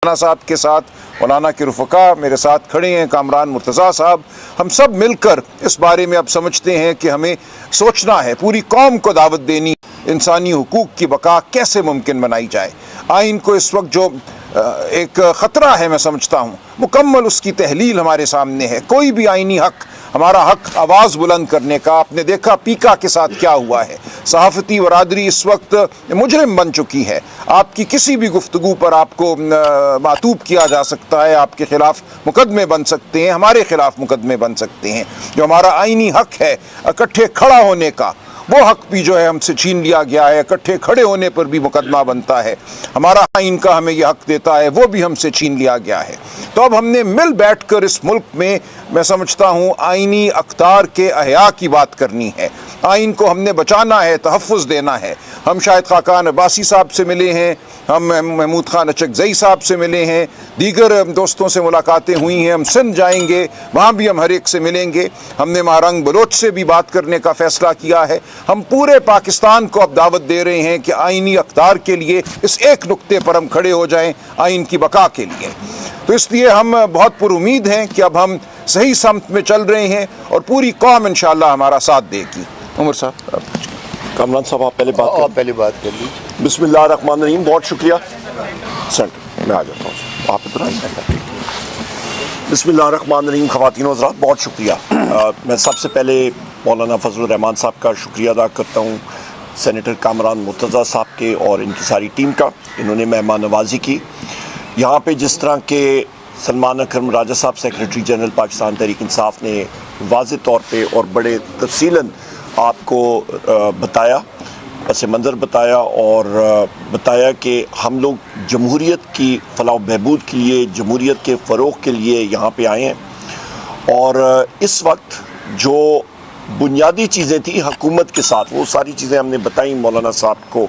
صاحب کے ساتھ مولانا کے رفقا میرے ساتھ کھڑے ہیں، کامران مرتضیٰ صاحب، ہم سب مل کر اس بارے میں اب سمجھتے ہیں کہ ہمیں سوچنا ہے، پوری قوم کو دعوت دینی، انسانی حقوق کی بقا کیسے ممکن بنائی جائے۔ آئین کو اس وقت جو ایک خطرہ ہے، میں سمجھتا ہوں مکمل اس کی تحلیل ہمارے سامنے ہے۔ کوئی بھی آئینی حق، ہمارا حق آواز بلند کرنے کا، آپ نے دیکھا پیکا کے ساتھ کیا ہوا ہے۔ صحافتی برادری اس وقت مجرم بن چکی ہے، آپ کی کسی بھی گفتگو پر آپ کو معطوب کیا جا سکتا ہے، آپ کے خلاف مقدمے بن سکتے ہیں، ہمارے خلاف مقدمے بن سکتے ہیں۔ جو ہمارا آئینی حق ہے اکٹھے کھڑا ہونے کا، وہ حق بھی جو ہے ہم سے چھین لیا گیا ہے۔ اکٹھے کھڑے ہونے پر بھی مقدمہ بنتا ہے، ہمارا آئین کا ہمیں یہ حق دیتا ہے، وہ بھی ہم سے چھین لیا گیا ہے۔ تو اب ہم نے مل بیٹھ کر اس ملک میں سمجھتا ہوں آئینی اقدار کے احیاء کی بات کرنی ہے۔ آئین کو ہم نے بچانا ہے، تحفظ دینا ہے۔ ہم شاہد خاقان عباسی صاحب سے ملے ہیں، ہم محمود خان اچکزئی صاحب سے ملے ہیں، دیگر دوستوں سے ملاقاتیں ہوئی ہیں، ہم سندھ جائیں گے، وہاں بھی ہم ہر ایک سے ملیں گے۔ ہم نے مہارنگ بلوچ سے بھی بات کرنے کا فیصلہ کیا ہے۔ ہم پورے پاکستان کو اب دعوت دے رہے ہیں کہ آئینی اقدار کے لیے اس ایک نقطے پر ہم کھڑے ہو جائیں، آئین کی بقا کے لیے۔ تو اس لیے ہم بہت پر امید ہیں کہ اب ہم صحیح سمت میں چل رہے ہیں اور پوری قوم انشاءاللہ ہمارا ساتھ دے گی۔ عمر صاحب، کامران صاحب آپ پہلے بات کر لیجیے۔ بسم اللہ الرحمن الرحیم، بہت شکریہ۔ سینٹر میں آ جاتا ہوں، آپ ادھر آئیں۔ بسم اللہ الرحمن الرحیم، خواتین و حضرات بہت شکریہ۔ میں سب سے پہلے مولانا فضل الرحمان صاحب کا شکریہ ادا کرتا ہوں، سینیٹر کامران مرتضیٰ صاحب کے اور ان کی ساری ٹیم کا، انہوں نے مہمان نوازی کی۔ یہاں پہ جس طرح کے سلمان اکرم راجہ صاحب سیکریٹری جنرل پاکستان تحریک انصاف نے واضح طور پہ اور بڑے تفصیلاً آپ کو بتایا، پس منظر بتایا اور بتایا کہ ہم لوگ جمہوریت کی فلاح و بہبود کے لیے، جمہوریت کے فروغ کے لیے یہاں پہ آئے ہیں۔ اور اس وقت جو بنیادی چیزیں تھیں حکومت کے ساتھ، وہ ساری چیزیں ہم نے بتائیں مولانا صاحب کو۔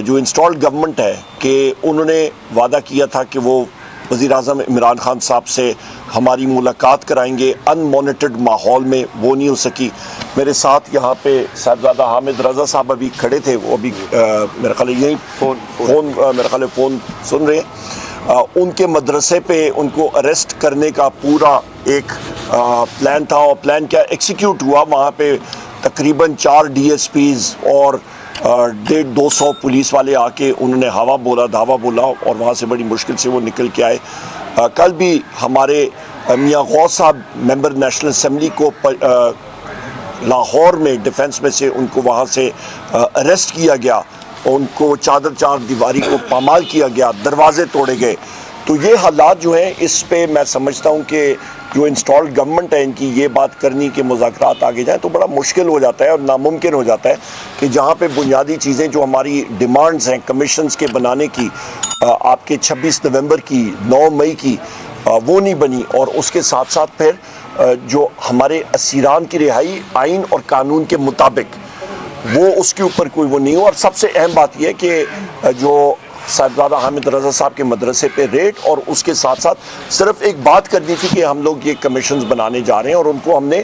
جو انسٹالڈ گورنمنٹ ہے کہ انہوں نے وعدہ کیا تھا کہ وہ وزیر اعظم عمران خان صاحب سے ہماری ملاقات کرائیں گے ان مانیٹرڈ ماحول میں، وہ نہیں ہو سکی۔ میرے ساتھ یہاں پہ صاحبزادہ حامد رضا صاحب ابھی کھڑے تھے، وہ ابھی میرا خیال ہے یہیں فون سن رہے ہیں۔ ان کے مدرسے پہ ان کو اریسٹ کرنے کا پورا ایک پلان تھا، اور پلان کیا ایکسیکیوٹ ہوا۔ وہاں پہ تقریباً 4 DSPs اور 150-200 پولیس والے آ کے انہوں نے ہوا بولا، دھاوا بولا، اور وہاں سے بڑی مشکل سے وہ نکل کے آئے۔ کل بھی ہمارے میاں غوث صاحب ممبر نیشنل اسمبلی کو لاہور میں ڈیفنس میں سے ان کو وہاں سے اریسٹ کیا گیا، ان کو چار دیواری کو پامال کیا گیا، دروازے توڑے گئے۔ تو یہ حالات جو ہیں، اس پہ میں سمجھتا ہوں کہ جو انسٹالڈ گورنمنٹ ہے ان کی یہ بات کرنی کہ مذاکرات آگے جائیں تو بڑا مشکل ہو جاتا ہے اور ناممکن ہو جاتا ہے کہ جہاں پہ بنیادی چیزیں جو ہماری ڈیمانڈز ہیں کمیشنز کے بنانے کی، آپ کے 26 نومبر کی، 9 مئی کی، وہ نہیں بنی، اور اس کے ساتھ ساتھ پھر جو ہمارے اسیران کی رہائی آئین اور قانون کے مطابق، وہ اس کے اوپر کوئی وہ نہیں ہو۔ اور سب سے اہم بات یہ ہے کہ جو صاحبزادہ حامد رضا صاحب کے مدرسے پہ ریٹ، اور اس کے ساتھ ساتھ صرف ایک بات کرنی تھی کہ ہم لوگ یہ کمیشنز بنانے جا رہے ہیں، اور ان کو ہم نے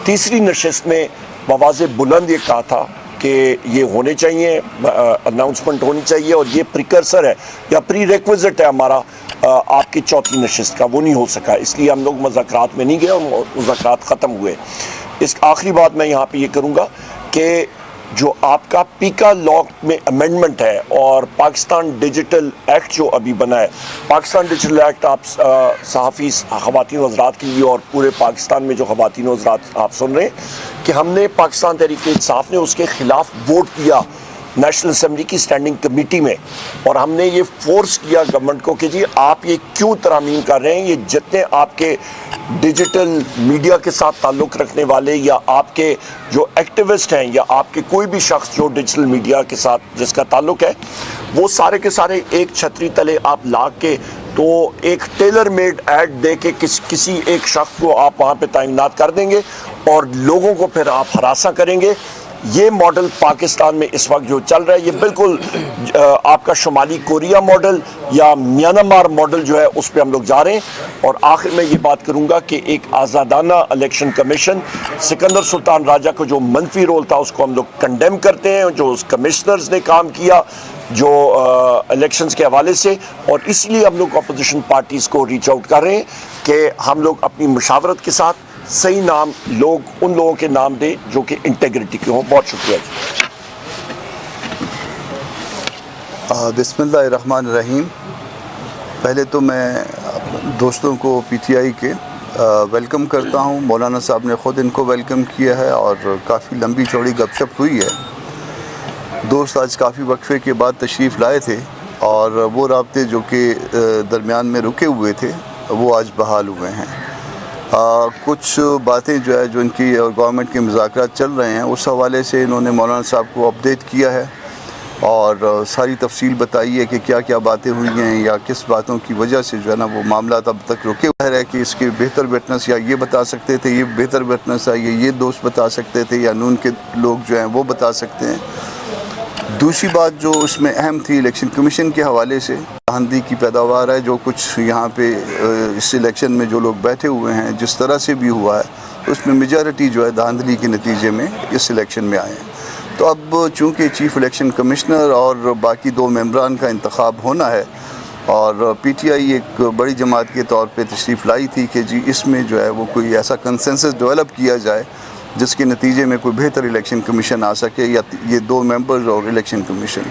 تیسری نشست میں بواز بلند یہ کہا تھا کہ یہ ہونے چاہیے، اناؤنسمنٹ ہونی چاہیے، اور یہ پریکرسر ہے یا پری ریکویزٹ ہے ہمارا آپ کی چوتھی نشست کا، وہ نہیں ہو سکا، اس لیے ہم لوگ مذاکرات میں نہیں گئے اور مذاکرات ختم ہوئے۔ اس آخری بات میں یہاں پہ یہ کروں گا کہ جو آپ کا پیکا لاء میں امینڈمنٹ ہے اور پاکستان ڈیجیٹل ایکٹ جو ابھی بنا ہے، پاکستان ڈیجیٹل ایکٹ آپ صحافی خواتین و حضرات کے لیے اور پورے پاکستان میں جو خواتین و حضرات آپ سن رہے ہیں کہ ہم نے پاکستان تحریک انصاف نے اس کے خلاف ووٹ کیا نیشنل اسمبلی کی اسٹینڈنگ کمیٹی میں، اور ہم نے یہ فورس کیا گورنمنٹ کو کہ جی آپ یہ کیوں ترامیم کر رہے ہیں، یہ جتنے آپ کے ڈیجیٹل میڈیا کے ساتھ تعلق رکھنے والے یا آپ کے جو ایکٹیوسٹ ہیں یا آپ کے کوئی بھی شخص جو ڈیجیٹل میڈیا کے ساتھ جس کا تعلق ہے، وہ سارے کے سارے ایک چھتری تلے آپ لا کے تو ایک ٹیلر میڈ ایڈ دے کے کسی ایک شخص کو آپ وہاں پہ تعینات کر دیں گے اور لوگوں کو پھر آپ ہراساں کریں گے۔ یہ ماڈل پاکستان میں اس وقت جو چل رہا ہے، یہ بالکل آپ کا شمالی کوریا ماڈل یا میانمار ماڈل جو ہے اس پہ ہم لوگ جا رہے ہیں۔ اور آخر میں یہ بات کروں گا کہ ایک آزادانہ الیکشن کمیشن، سکندر سلطان راجہ کو جو منفی رول تھا اس کو ہم لوگ کنڈیم کرتے ہیں، جو اس کمشنرز نے کام کیا جو الیکشنز کے حوالے سے، اور اس لیے ہم لوگ اپوزیشن پارٹیز کو ریچ آؤٹ کر رہے ہیں کہ ہم لوگ اپنی مشاورت کے ساتھ صحیح نام ان لوگوں کے نام دیں جو کہ انٹیگریٹی کے ہوں. بہت شکریہ جی. بسم اللہ الرحمن الرحیم. پہلے تو میں دوستوں کو پی ٹی آئی کے ویلکم کرتا ہوں. مولانا صاحب نے خود ان کو ویلکم کیا ہے اور کافی لمبی چوڑی گپ شپ ہوئی ہے. دوست آج کافی وقفے کے بعد تشریف لائے تھے اور وہ رابطے جو کہ درمیان میں رکے ہوئے تھے وہ آج بحال ہوئے ہیں. کچھ باتیں جو ہے جو ان کی اور گورنمنٹ کے مذاکرات چل رہے ہیں اس حوالے سے انہوں نے مولانا صاحب کو اپڈیٹ کیا ہے اور ساری تفصیل بتائی ہے کہ کیا کیا باتیں ہوئی ہیں یا کس باتوں کی وجہ سے جو ہے نا وہ معاملات اب تک رکے ہوئے ہے کہ اس کے بہتر وٹنس یا یہ بتا سکتے تھے، یہ بہتر وٹنس ہے، یہ دوست بتا سکتے تھے یا نون کے لوگ جو ہیں وہ بتا سکتے ہیں. دوسری بات جو اس میں اہم تھی الیکشن کمیشن کے حوالے سے دھاندلی کی پیداوار ہے. جو کچھ یہاں پہ اس الیکشن میں جو لوگ بیٹھے ہوئے ہیں جس طرح سے بھی ہوا ہے اس میں میجارٹی جو ہے دھاندلی کے نتیجے میں اس الیکشن میں آئے ہیں. تو اب چونکہ چیف الیکشن کمشنر اور باقی 2 ممبران کا انتخاب ہونا ہے اور پی ٹی آئی ایک بڑی جماعت کے طور پہ تشریف لائی تھی کہ جی اس میں جو ہے وہ کوئی ایسا کنسنسس ڈیولپ کیا جائے جس کے نتیجے میں کوئی بہتر الیکشن کمیشن آ سکے یا یہ 2 ممبرز اور الیکشن کمیشن.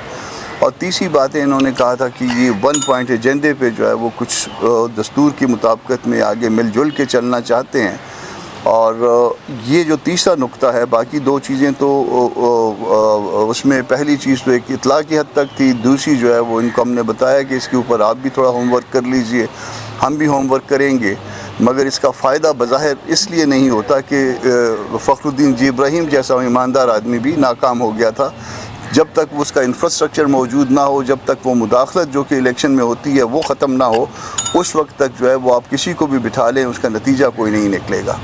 اور تیسری باتیں انہوں نے کہا تھا کہ یہ 1 پوائنٹ ایجنڈے پہ جو ہے وہ کچھ دستور کی مطابقت میں آگے مل جل کے چلنا چاہتے ہیں. اور یہ جو تیسرا نقطہ ہے، باقی 2 چیزیں تو اس میں پہلی چیز تو ایک اطلاع کی حد تک تھی، دوسری جو ہے وہ ان کو ہم نے بتایا کہ اس کے اوپر آپ بھی تھوڑا ہوم ورک کر لیجئے، ہم بھی ہوم ورک کریں گے. مگر اس کا فائدہ بظاہر اس لیے نہیں ہوتا کہ فخر الدین جی ابراہیم جیسا ایماندار آدمی بھی ناکام ہو گیا تھا. جب تک اس کا انفراسٹرکچر موجود نہ ہو، جب تک وہ مداخلت جو کہ الیکشن میں ہوتی ہے وہ ختم نہ ہو، اس وقت تک جو ہے وہ آپ کسی کو بھی بٹھا لیں اس کا نتیجہ کوئی نہیں نکلے گا.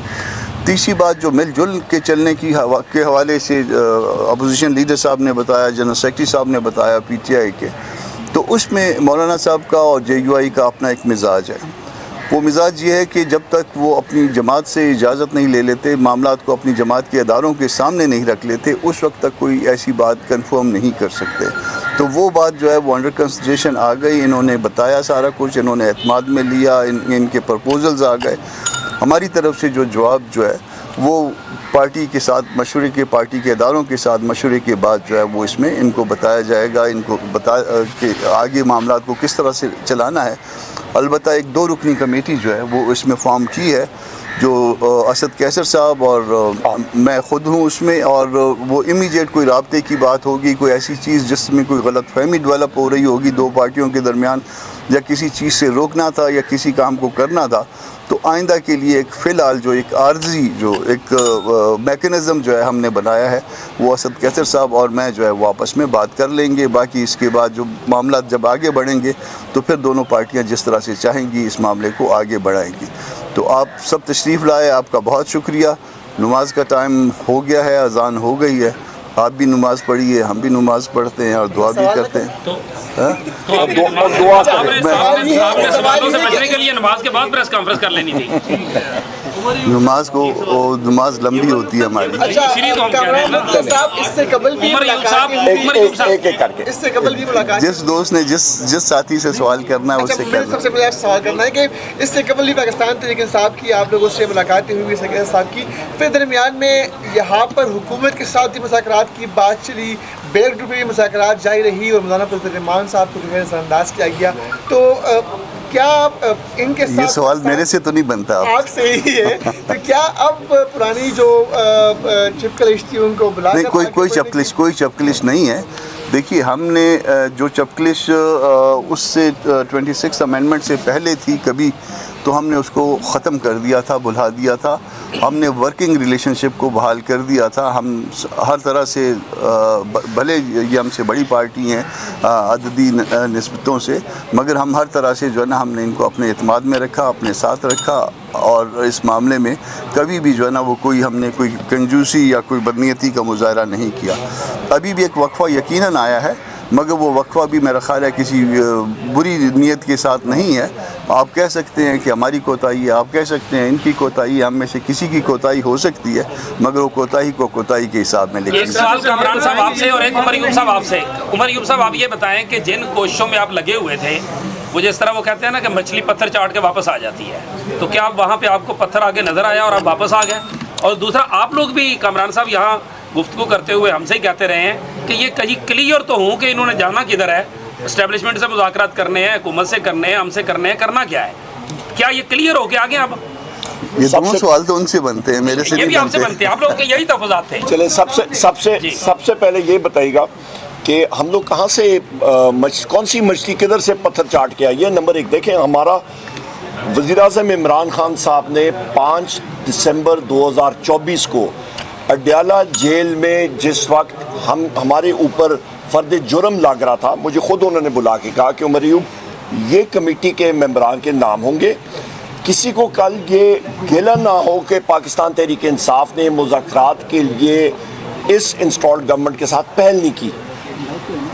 تیسری بات جو مل جل کے چلنے کے حوالے سے اپوزیشن لیڈر صاحب نے بتایا، جنرل سیکرٹری صاحب نے بتایا پی ٹی آئی کے، تو اس میں مولانا صاحب کا اور جے یو آئی کا اپنا ایک مزاج ہے. وہ مزاج یہ ہے کہ جب تک وہ اپنی جماعت سے اجازت نہیں لے لیتے، معاملات کو اپنی جماعت کے اداروں کے سامنے نہیں رکھ لیتے، اس وقت تک کوئی ایسی بات کنفرم نہیں کر سکتے. تو وہ بات جو ہے وہ انڈر کنسیڈریشن آ گئی. انہوں نے بتایا سارا کچھ، انہوں نے اعتماد میں لیا، ان کے پرپوزلز آ گئے. ہماری طرف سے جو جواب جو ہے وہ پارٹی کے ساتھ مشورے کے، پارٹی کے اداروں کے ساتھ مشورے کے بعد جو ہے وہ اس میں ان کو بتایا جائے گا، ان کو کہ آگے معاملات کو کس طرح سے چلانا ہے. البتہ ایک 2 رکنی کمیٹی جو ہے وہ اس میں فارم کی ہے، جو اسد کیسر صاحب اور میں خود ہوں اس میں، اور وہ امیڈیٹ کوئی رابطے کی بات ہوگی، کوئی ایسی چیز جس میں کوئی غلط فہمی ڈیولپ ہو رہی ہوگی 2 پارٹیوں کے درمیان، یا کسی چیز سے روکنا تھا یا کسی کام کو کرنا تھا، تو آئندہ کے لیے ایک فی الحال جو ایک عارضی جو ایک میکنزم جو ہے ہم نے بنایا ہے، وہ اسد کیسر صاحب اور میں جو ہے وہ آپس میں بات کر لیں گے. باقی اس کے بعد جو معاملات جب آگے بڑھیں گے تو پھر دونوں پارٹیاں جس طرح سے چاہیں گی اس معاملے کو آگے بڑھائیں گی. تو آپ سب تشریف لائے، آپ کا بہت شکریہ. نماز کا ٹائم ہو گیا ہے، اذان ہو گئی ہے. آپ بھی نماز پڑھیے، ہم بھی نماز پڑھتے ہیں اور دعا بھی کرتے ہیں. دعا سوالوں سے بچنے کے لیے نماز کے بعد پریس کانفرنس کر لینی تھی. نماز لمبی ہوتی ہے ہماری. جس دوست نے جس ساتھی سے سوال کرنا ہے اس سے کرنا. سب سے پہلے سوال کرنا ہے کہ اس سے قبل بھی پاکستان تحریک انصاف کی آپ لوگوں سے ملاقاتیں ہوئی سیکرٹری صاحب کی، پھر درمیان میں یہاں پر حکومت کے ساتھ مذاکرات کی بات چلی، بیک گروپ میں مذاکرات جاری رہی اور مولانا فضل الرحمان صاحب کو جو ہے نظر انداز کیا گیا. تو کیا ان کے ساتھ، یہ سوال میرے سے تو نہیں بنتا، آپ سے ہی ہے، تو کیا اب پرانی جو چپکلش تھی ان کو بلا نہیں، کوئی چپکلش نہیں ہے. دیکھیے ہم نے جو چپکلش اس سے 26 امینڈمنٹ سے پہلے تھی کبھی، تو ہم نے اس کو ختم کر دیا تھا، بھلا دیا تھا. ہم نے ورکنگ ریلیشن شپ کو بحال کر دیا تھا. ہم ہر طرح سے، بھلے یہ ہم سے بڑی پارٹی ہیں عددی نسبتوں سے، مگر ہم ہر طرح سے جو ہے نا ہم نے ان کو اپنے اعتماد میں رکھا، اپنے ساتھ رکھا، اور اس معاملے میں کبھی بھی جو ہے نا وہ ہم نے کوئی کنجوسی یا کوئی بدنیتی کا مظاہرہ نہیں کیا. ابھی بھی ایک وقفہ یقیناً آیا ہے، مگر وہ وقفہ بھی میرا خیال ہے کسی بری نیت کے ساتھ نہیں ہے. آپ کہہ سکتے ہیں کہ ہماری کوتاہی ہے, آپ کہہ سکتے ہیں ان کی کوتاہی ہے, ہم میں سے کسی کی کوتاہی ہو سکتی ہے, مگر وہ کوتاہی کو کوتاہی کے حساب میں لکھیں. ایک سوال کامران صاحب آپ سے اور ایک عمر ایوب صاحب آپ سے. عمر ایوب صاحب آپ یہ بتائیں کہ جن کوششوں میں آپ لگے ہوئے تھے, وہ جس طرح وہ کہتے ہیں نا کہ مچھلی پتھر چاٹ کے واپس آ جاتی ہے, تو کیا وہاں پہ آپ کو پتھر آگے نظر آیا اور آپ واپس آ گئے؟ اور دوسرا, آپ لوگ بھی کامران صاحب یہاں گفتگو کرتے ہوئے ہم سے ہی کہتے رہے ہیں کہ یہ کہیں کلیئر تو ہوں کہ انہوں نے جانا کدھر ہے, اسٹیبلشمنٹ سے مذاکرات کرنے ہیں, حکومت سے کرنے ہیں, ہم سے کرنے ہیں, کرنا کیا ہے؟ کیا یہ کلیئر ہو کے آگے اب یہ دونوں سوال تو ان سے بنتے ہیں, میرے سے یہ بھی نہیں آپ سے بنتے. بنتے ہیں, آپ لوگوں کے یہی تفاضات تھے. چلے سب سے پہلے یہ بتائیے گا کہ ہم لوگ کہاں سے کون سی مچھلی کدھر سے پتھر چاٹ کے آئی ہے. نمبر ایک دیکھیں, ہمارا وزیر اعظم عمران خان صاحب نے 5 دسمبر 2024 کو اڈیالہ جیل میں جس وقت ہمارے اوپر فرد جرم لگ رہا تھا, مجھے خود انہوں نے بلا کے کہا کہ عمر ایوب یہ کمیٹی کے ممبران کے نام ہوں گے, کسی کو کل یہ گلہ نہ ہو کہ پاکستان تحریک انصاف نے مذاکرات کے لیے اس انسٹالڈ گورنمنٹ کے ساتھ پہل نہیں کی.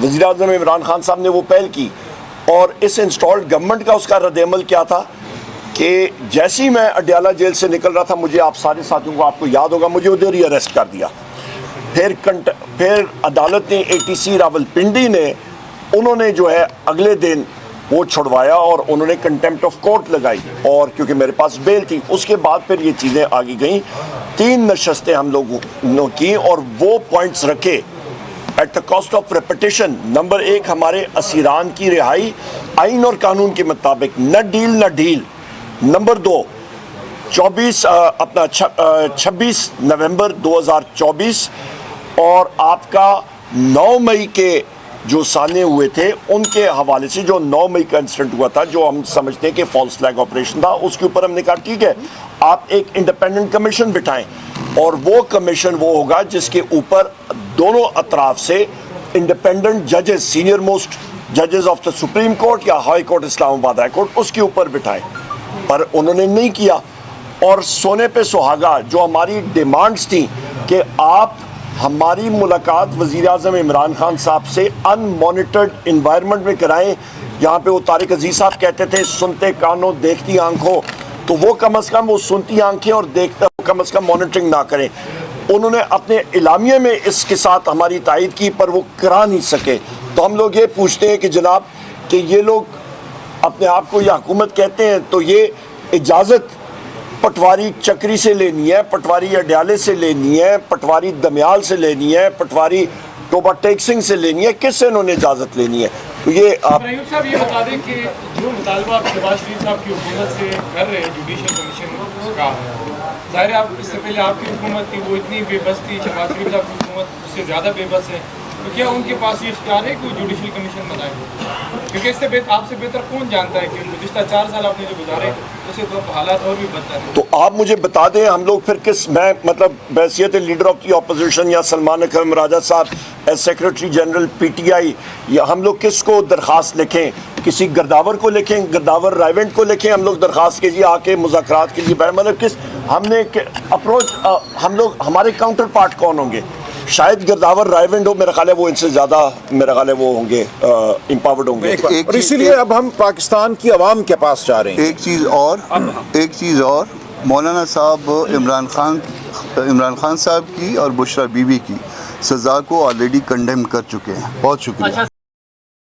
وزیر اعظم عمران خان صاحب نے وہ پہل کی, اور اس انسٹالڈ گورنمنٹ کا اس کا رد عمل کیا تھا کہ جیسے ہی میں اڈیالہ جیل سے نکل رہا تھا, مجھے آپ سارے ساتھیوں کو آپ کو یاد ہوگا, مجھے ادھر ہی اریسٹ کر دیا. پھر عدالت نے ATC راولپنڈی نے انہوں نے جو ہے اگلے دن وہ چھڑوایا اور انہوں نے کنٹیمپٹ آف کورٹ لگائی, اور کیونکہ میرے پاس بیل تھی. اس کے بعد پھر یہ چیزیں آگے گئیں, 3 نشستیں ہم لوگوں نے کی اور وہ پوائنٹس رکھے at the cost of repetition. Number 1, ہمارے اسیران کی رہائی آئین اور قانون کے مطابق, نہ ڈیل نہ ڈھیل. نمبر 2, 26 نومبر 2024 اور آپ کا 9 مئی کے جو سانے ہوئے تھے ان کے حوالے سے, جو 9 مئی کا انسیڈنٹ ہوا تھا جو ہم سمجھتے ہیں کہ فالس فلیگ آپریشن تھا, اس کے اوپر ہم نے کہا ٹھیک ہے آپ ایک انڈیپینڈنٹ کمیشن بٹھائیں, اور وہ کمیشن وہ ہوگا جس کے اوپر دونوں اطراف سے انڈیپینڈنٹ ججز, سینئر موسٹ ججز آف دا سپریم کورٹ یا ہائی کورٹ اسلام آباد ہائی کورٹ, اس کے اوپر بٹھائیں. پر انہوں نے نہیں کیا, اور سونے پہ سہاگا جو ہماری ڈیمانڈز تھیں کہ آپ ہماری ملاقات وزیر اعظم عمران خان صاحب سے ان مانیٹرڈ انوائرمنٹ میں کرائیں. یہاں پہ وہ طارق عزیز صاحب کہتے تھے سنتے کانوں دیکھتی آنکھوں, تو وہ کم از کم وہ سنتی آنکھیں اور دیکھتا کم از کم مانیٹرنگ نہ کریں. انہوں نے اپنے اعلامیے میں اس کے ساتھ ہماری تائید کی پر وہ کرا نہیں سکے. تو ہم لوگ یہ پوچھتے ہیں کہ جناب کہ یہ لوگ اپنے آپ کو یہ حکومت کہتے ہیں, تو یہ اجازت پٹواری چکری سے لینی ہے, پٹواری اڈیالے سے لینی ہے, پٹواری دمیال سے لینی ہے, پٹواری ٹوبا ٹیکسنگ سے لینی ہے, کس سے انہوں نے اجازت لینی ہے؟ تو یہ آپ ایوب صاحب یہ بتا دیں کہ جو مطالبہ آپ شہباز شریف صاحب کی حکومت سے کر رہے ہیں جوڈیشل کمیشن کا, ظاہر ہے آپ اس سے پہلے آپ کی حکومت تھی وہ اتنی بے بس تھی, شہباز شریف صاحب کی حکومت اس سے زیادہ بے بس ہے, تو کیا ان کے پاس یہ اختیار ہے کہ وہ جوڈیشل کمیشن بنائے؟ کیونکہ اس سے آپ سے بہتر کون جانتا ہے کہ گزشتہ 4 سال آپ نے جو گزارے اس سے تو حالات اور بھی بدتر ہیں. تو آپ مجھے بتا دیں ہم لوگ پھر کس, میں مطلب بحیثیت لیڈر آف دی اپوزیشن یا سلمان اکرم راجہ صاحب ایز سیکرٹری جنرل PTI, یا ہم لوگ کس کو درخواست لکھیں؟ کسی گرداور کو لکھیں, گرداور رائیونٹ کو لکھیں ہم لوگ درخواست کیجیے آ کے مذاکرات کے لیے, مطلب کس ہم نے اپروچ, ہم لوگ ہمارے کاؤنٹر پارٹ کون ہوں گے؟ شاید گرداور رائیونٹ ہو, میرا خیال ہے وہ ان سے زیادہ میرا خیال ہے وہ ہوں گے امپاورڈ ہوں گے. اور اسی لیے اب ہم پاکستان کی عوام کے پاس جا رہے ہیں. ایک چیز اور مولانا صاحب عمران خان صاحب کی اور بشرا بی بی کی سزا کو آلریڈی کنڈیم کر چکے ہیں. بہت شکریہ.